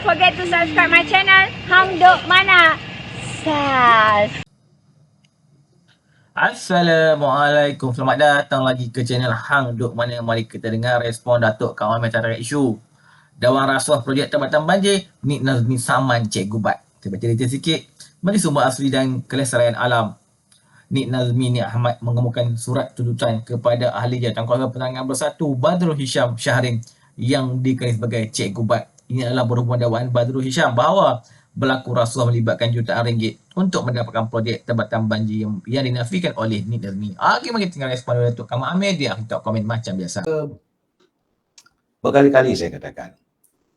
forget to subscribe my channel Hang Duk Mana. Sas. Assalamualaikum, selamat datang lagi ke channel Hang Duk Mana. Mari kita dengar respon Datuk Kawan Mencari Isu Dewan Rasuah Projek Tempatan Banjir Nik Nazmi saman Cikgu Bat. Kita baca detail sikit. Menteri Sumber Asli dan Kelestarian Alam Nik Nazmi Ahmad mengemukakan surat tuntutan kepada Ahli Jawatankuasa Penerangan Bersatu Badrul Hisham Syahrin yang dikenali sebagai Cikgu Bat. Ini adalah berhubungan dakwaan Badrul Hisham bahawa berlaku rasuah melibatkan jutaan ringgit untuk mendapatkan projek tempatan banjir yang dinafikan oleh Nik Nazmi. Okey, mari kita tengok respon dari Datuk Kamal Amir. Dia akan komen macam biasa. Berkali-kali saya katakan,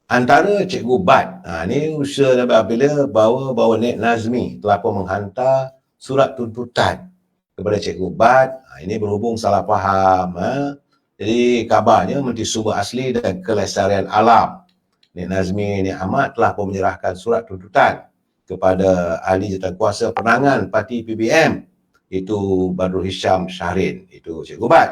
antara Cikgu Bat, ni usaha apabila bahawa Nik Nazmi telah pun menghantar surat tuntutan kepada Cikgu Bat, ini berhubung salah faham. Jadi kabarnya Menteri Sumber Asli dan Kelestarian Alam Nik Nazmi Ahmad telah pun menyerahkan surat tuntutan kepada Ahli Jawatankuasa Penerangan Parti PBM, itu Badrul Hisham Syahrin, itu Cikgu Bat.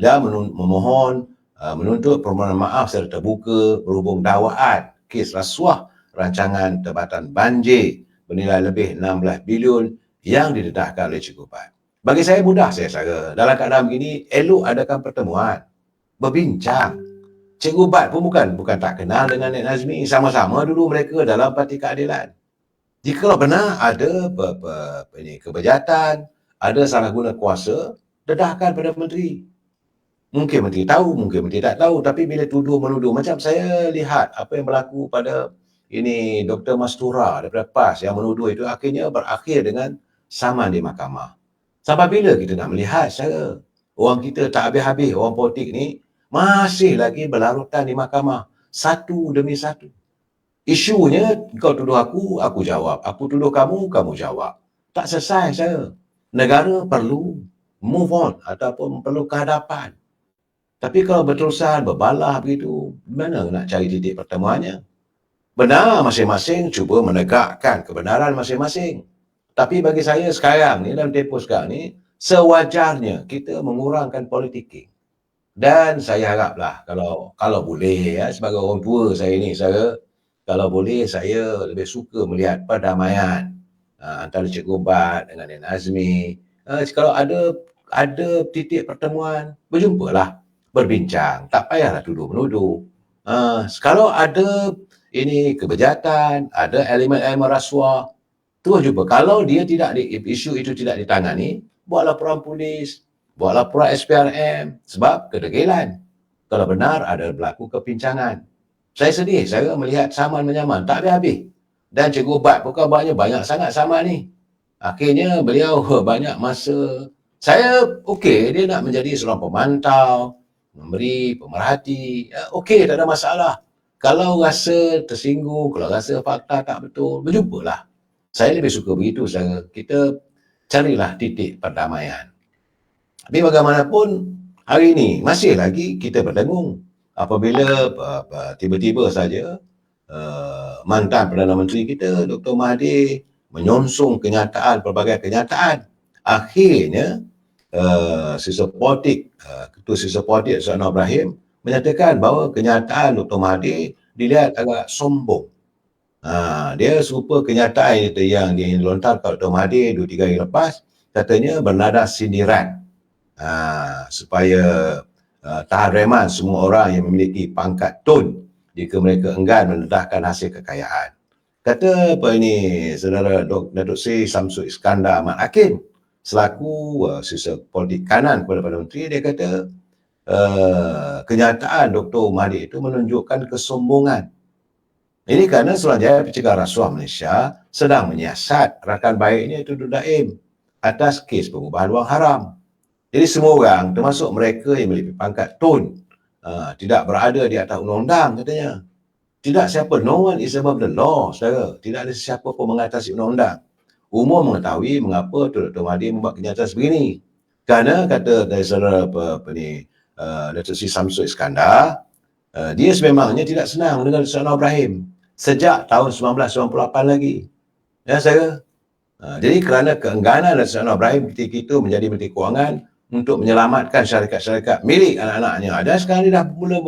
Dia memohon menuntut permohonan maaf secara terbuka berhubung dakwaan kes rasuah rancangan tempatan banjir bernilai lebih 16 bilion yang didedahkan oleh Cikgu Bat. Bagi saya mudah saya cara. Dalam keadaan begini, elok adakan pertemuan, berbincang. Cikgu Bat pun bukan tak kenal dengan Nik Nazmi. Sama-sama dulu mereka dalam Parti Keadilan. Jika benar ada kebejatan, ada salah guna kuasa, dedahkan pada menteri. Mungkin menteri tahu, mungkin menteri tak tahu, tapi bila tuduh menuduh, macam saya lihat apa yang berlaku pada ini Dr. Mastura daripada PAS yang menuduh itu akhirnya berakhir dengan saman di mahkamah. Sampai bila kita nak melihat secara orang kita tak habis-habis, orang politik ni masih lagi berlarutan di mahkamah satu demi satu. Isunya kau tuduh aku jawab. Aku tuduh kamu jawab. Tak selesai saya. Negara perlu move on ataupun perlu kehadapan. Tapi kalau berterusan berbalah begitu, mana nak cari titik pertemuannya? Benar masing-masing cuba menegakkan kebenaran masing-masing. Tapi bagi saya sekarang ni, dalam tempoh sekarang ni, sewajarnya kita mengurangkan politik. Dan saya haraplah kalau boleh, sebagai orang tua saya ni, kalau boleh saya lebih suka melihat perdamaian antara Cikgu Bat dengan Nik Nazmi. Kalau ada titik pertemuan, berjumpalah, berbincang, tak payahlah tuduh-menuduh. Kalau ada ini kebejatan, ada elemen-elemen rasuah, terus jumpa. Kalau isu itu tidak ditangani, buat laporan polis, buat laporan SPRM, sebab kedegilan. Kalau benar ada berlaku kepincangan. Saya sedih, saya melihat saman menyaman, tak habis-habis. Dan Cikgu Bat pun kabarnya banyak sangat saman ni. Akhirnya beliau banyak masa. Saya okey, dia nak menjadi seorang pemantau, memberi pemerhati, okey, tak ada masalah. Kalau rasa tersinggung, kalau rasa fakta tak betul, berjumpalah. Saya lebih suka begitu, kita carilah titik perdamaian. Tapi bagaimanapun, hari ini masih lagi kita berdengung apabila tiba-tiba saja mantan Perdana Menteri kita, Dr. Mahathir, menyonsong pelbagai kenyataan. Akhirnya, Ketua Sisa Politik Dr. Anwar Ibrahim menyatakan bahawa kenyataan Dr. Mahathir dilihat agak sombong. Dia serupa kenyataan yang dilontarkan Dr. Mahathir 2-3 hari lepas, katanya bernada sindiran supaya tahan reman semua orang yang memiliki pangkat tun jika mereka enggan mendedahkan hasil kekayaan. Kata saudara Datuk Seri Samsul Iskandar Ahmad Hakim selaku sisa politik kanan kepada Perdana Menteri, dia kata kenyataan Dr. Mahathir itu menunjukkan kesombongan. Ini kerana Suruhanjaya Pencegahan Rasuah Malaysia sedang menyiasat rakan baiknya itu Dr. Daim atas kes pengubahan wang haram. Jadi semua orang, termasuk mereka yang memiliki pangkat tun, tidak berada di atas undang-undang katanya. Tidak siapa, no one is above the law, saudara. Tidak ada siapa pun mengatasi undang-undang. Umum mengetahui mengapa Dr. Mahathir membuat kenyataan sebegini. Kerana kata dari saudara Datuk Seri Samsul Iskandar, dia sememangnya tidak senang dengan Dr. Anwar Ibrahim sejak tahun 1998 lagi. Ya, saudara. Jadi kerana keengganan Dr. Anwar Ibrahim ketika itu menjadi Menteri Kewangan untuk menyelamatkan syarikat-syarikat milik anak-anaknya, dan sekarang dia dah mula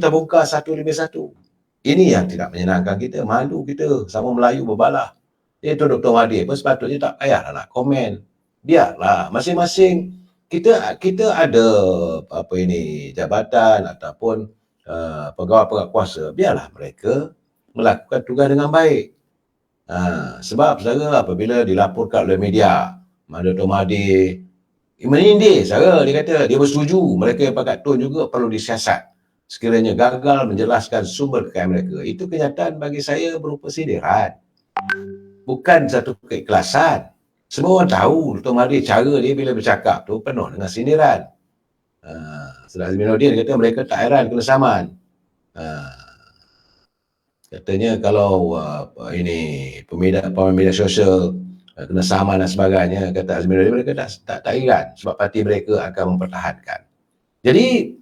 terbuka satu demi satu. Ini yang tidak menyenangkan kita, malu kita sama Melayu berbalah. Itu Dr. Mahathir pun sepatutnya tak payahlah nak komen. Biarlah masing-masing kita ada apa ini jabatan ataupun pegawai-pegawai kuasa, biarlah mereka melakukan tugas dengan baik. Sebab saudara apabila dilaporkan oleh media, Dr. Mahathir menyindir saudara, dia kata dia bersetuju mereka yang pakat tun juga perlu disiasat. Sekiranya gagal menjelaskan sumber kekayaan mereka, itu kenyataan bagi saya berupa sindiran. Bukan satu keikhlasan. Semua orang tahu Dr. Mahathir cara dia bila bercakap tu penuh dengan sindiran. Saudara Azminuddin kata mereka tak heran kena saman. Katanya kalau ini pemain media sosial kena saman dan sebagainya, kata Azminuddin, mereka tak heran sebab parti mereka akan mempertahankan. Jadi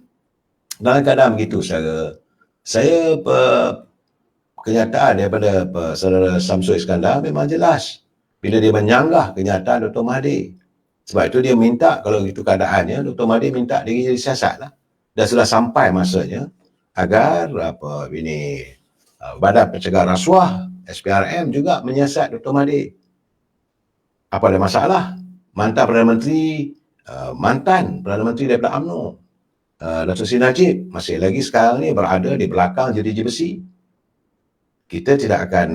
dalam keadaan begitu saya kenyataan daripada saudara Samsul Iskandar memang jelas bila dia menyanggah kenyataan Dr. Mahathir. Sebab itu dia minta, kalau itu keadaannya, Dr. Mahathir minta diri jadi siasat lah. Dan sudah sampai masanya agar Badan Pencegahan Rasuah SPRM juga menyiasat Dr. Mahathir. Apa ada masalah? Mantan Perdana Menteri daripada UMNO, Datuk Seri Najib masih lagi sekarang ni berada di belakang jeruji besi. Kita tidak akan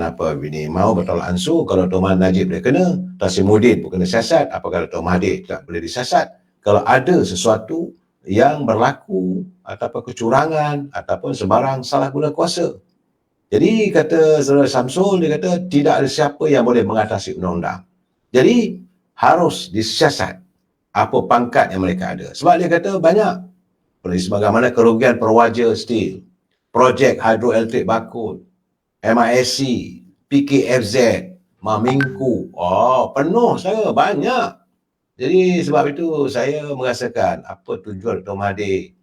mau bertolak ansur kalau Dr. Najib dia kena, Tasimuddin pun kena siasat, apakah Dr. Mahathir tak boleh disiasat kalau ada sesuatu yang berlaku ataupun kecurangan ataupun sembarang salah guna kuasa. Jadi kata saudara Samsul, dia kata tidak ada siapa yang boleh mengatasi undang-undang. Jadi harus disiasat apa pangkat yang mereka ada. Sebab dia kata banyak sebagaimana kerugian Perwaja Steel, projek hidroelektrik Bakun, MISC, PKFZ, Mamingku. Penuh saya, banyak. Jadi sebab itu saya merasakan apa tujuan Dr. Mahathir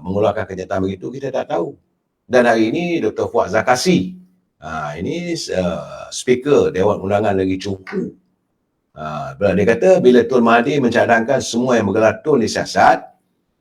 mengeluarkan kenyataan begitu, kita tak tahu. Dan hari ini Dr. Fuad Zakasi, ini speaker Dewan Undangan lagi cukup. Dia kata bila Tun Mahathir mencadangkan semua yang bergelar tun disiasat,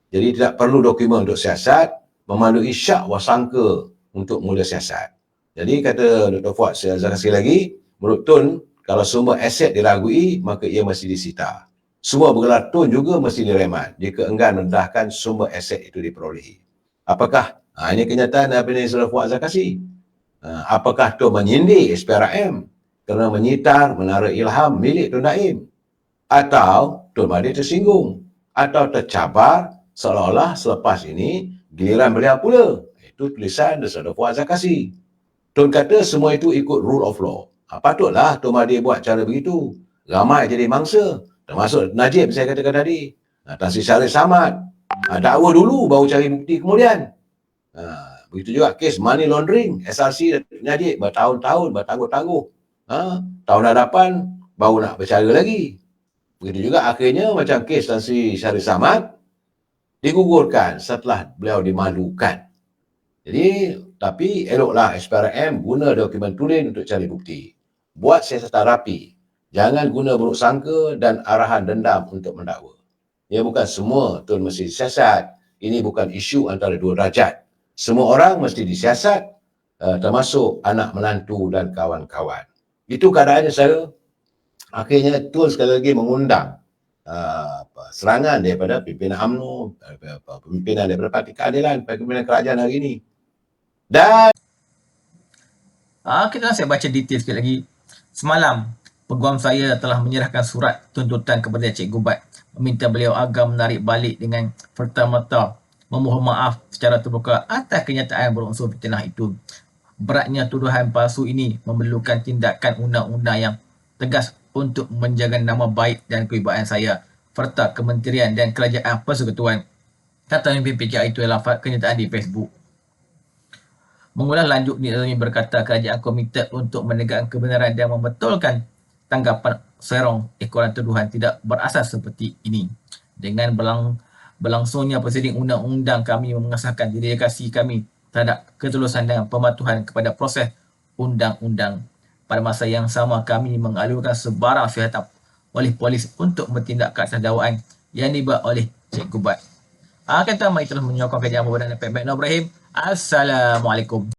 jadi tidak perlu dokumen untuk siasat, melalui syak wasangka untuk mula siasat. Jadi kata Dr. Fuad Zakasi lagi, menurut Tun, kalau semua aset diragui, maka ia mesti disita. Semua bergelar tun juga mesti diremat jika enggan mendedahkan sumber aset itu diperolehi. Apakah, ini kenyataan daripada Saudara Fuad Zakasi, apakah Tun menyindir SPRM kerana menyitar menara ilham milik Tun Naim? Atau Tun Mahathir tersinggung? Atau tercabar seolah-olah selepas ini giliran beliau pula? Itu tulisan dari Saudara Fuad Zakasi. Tun kata semua itu ikut rule of law. Patutlah Tun Mahathir buat cara begitu. Ramai jadi mangsa. Termasuk Najib saya katakan tadi. Tan Sri Syarif Samad. Dakwa dulu baru cari bukti kemudian. Begitu juga kes money laundering. SRC Najib bertahun-tahun bertangguh-tangguh. Tahun hadapan baru nak bercara lagi. Begitu juga akhirnya macam kes Tan Sri Syarif Samad digugurkan setelah beliau dimalukan. Jadi, tapi eloklah SPRM guna dokumen tulen untuk cari bukti. Buat siasatan rapi. Jangan guna buruk sangka dan arahan dendam untuk mendakwa. Ya, bukan semua Tun mesti disiasat. Ini bukan isu antara dua derajat. Semua orang mesti disiasat, termasuk anak menantu dan kawan-kawan. Itu keadaannya saya. Akhirnya Tun sekali lagi mengundang serangan daripada pimpinan UMNO, pimpinan daripada Parti Keadilan, pimpinan kerajaan hari ini. Dan saya baca detail sekali lagi. Semalam, peguam saya telah menyerahkan surat tuntutan kepada Cikgu Bat, meminta beliau agar menarik balik dengan serta-merta memohon maaf secara terbuka atas kenyataan berunsur fitnah itu. Beratnya tuduhan palsu ini memerlukan tindakan undang-undang yang tegas untuk menjaga nama baik dan kewibawaan saya serta kementerian dan kerajaan persekutuan, kata pemimpin PKI itu dalam kenyataan di Facebook. Mengulas lanjut, Nik Nazmi berkata kerajaan komited untuk menegakkan kebenaran dan membetulkan tanggapan serong ekoran tuduhan tidak berasas seperti ini. Dengan berlangsungnya prosiding undang-undang, kami mengesahkan dedikasi kami terhadap ketulusan dan pematuhan kepada proses undang-undang. Pada masa yang sama, kami mengalurkan sebarang syariat oleh polis untuk bertindak ke atas dakwaan yang dibuat oleh Cikgu Bat. Kata mari terus menyokong kajian Badan Datuk Ibrahim. Assalamualaikum.